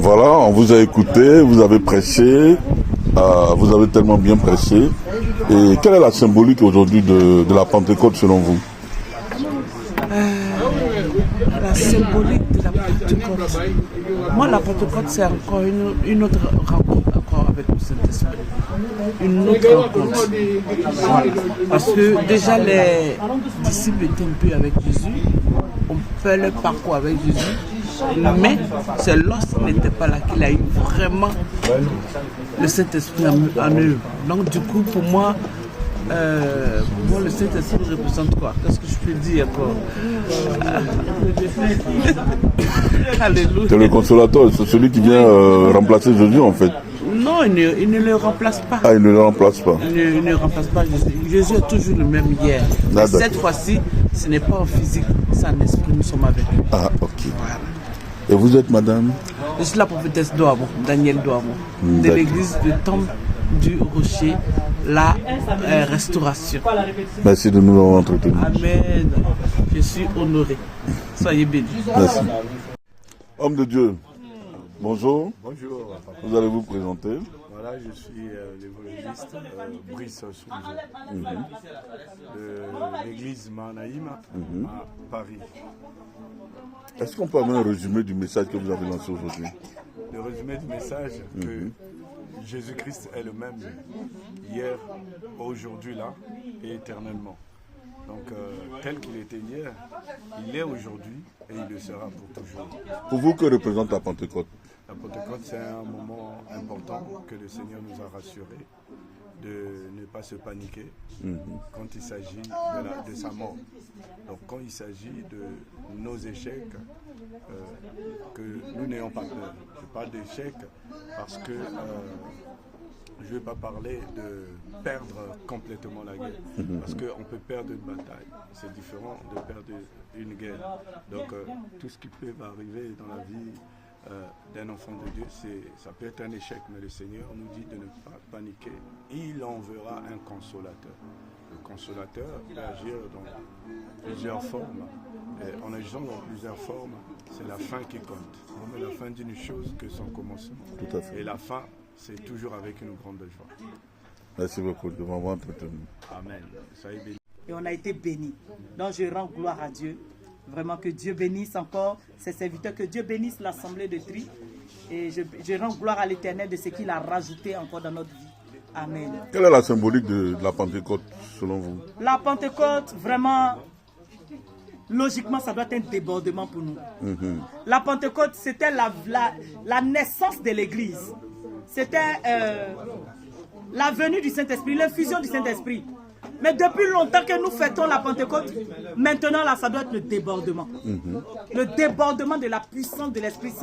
Voilà, on vous a écouté, vous avez prêché, vous avez tellement bien prêché. Et quelle est la symbolique aujourd'hui de la Pentecôte selon vous? La symbolique de la Pentecôte. Moi, la Pentecôte, c'est encore une autre rencontre encore avec le Saint-Esprit. Une autre rencontre. Voilà. Parce que déjà, les disciples étaient un peu avec Jésus. On fait le parcours avec Jésus. Mais c'est lorsqu'il n'était pas là qu'il a eu vraiment le Saint-Esprit en eux. Donc, du coup, pour moi, le Saint-Esprit représente quoi? Qu'est-ce que je peux dire encore? Alléluia. C'est le consolateur, c'est celui qui vient remplacer Jésus en fait. Non, il ne le remplace pas. Ah, il ne le remplace pas. Il ne remplace pas Jésus. Jésus est toujours le même hier. Mais cette fois-ci, ce n'est pas en physique, c'est en esprit, nous sommes avec lui. Ah, ok. Voilà. Et vous êtes madame? Je suis la prophétesse Douamo, Daniel Douamo, de l'église de Temple du Rocher, la restauration. Merci de nous avoir entretenus. Amen. Je suis honoré. Soyez bénis. Merci. Homme de Dieu, bonjour. Bonjour. Vous allez vous présenter. Voilà, je suis l'évangéliste Brice Soumzo de l'église Manaïm à Paris. Est-ce qu'on peut avoir un résumé du message que vous avez lancé aujourd'hui? Le résumé du message que Jésus-Christ est le même hier, aujourd'hui, là et éternellement. Donc, tel qu'il était hier, il est aujourd'hui et il le sera pour toujours. Pour vous, que représente la Pentecôte? La Pentecôte, c'est un moment important que le Seigneur nous a rassurés de ne pas se paniquer quand il s'agit de sa mort. Donc quand il s'agit de nos échecs, que nous n'ayons pas peur. Je parle d'échecs parce que je ne vais pas parler de perdre complètement la guerre, parce qu'on peut perdre une bataille, c'est différent de perdre une guerre. Donc tout ce qui peut arriver dans la vie d'un enfant de Dieu, ça peut être un échec, mais le Seigneur nous dit de ne pas paniquer. Il enverra un consolateur. Le consolateur peut agir dans plusieurs formes. Et en agissant dans plusieurs formes, c'est la fin qui compte. On met la fin d'une chose que son commencement. Tout à fait. Et la fin, c'est toujours avec une grande joie. Merci beaucoup de m'avoir entretenu. Amen. Soyez bénis. Et on a été bénis. Donc je rends gloire à Dieu. Vraiment que Dieu bénisse encore ses serviteurs, que Dieu bénisse l'assemblée de Tri. Et je rends gloire à l'Éternel de ce qu'il a rajouté encore dans notre vie. Amen. Quelle est la symbolique de la Pentecôte selon vous? La Pentecôte, vraiment, logiquement, ça doit être un débordement pour nous. La Pentecôte, c'était la naissance de l'Église. C'était la venue du Saint-Esprit, l'infusion du Saint-Esprit. Mais depuis longtemps que nous fêtons la Pentecôte, maintenant là, ça doit être le débordement. Le débordement de la puissance de l'Esprit Saint.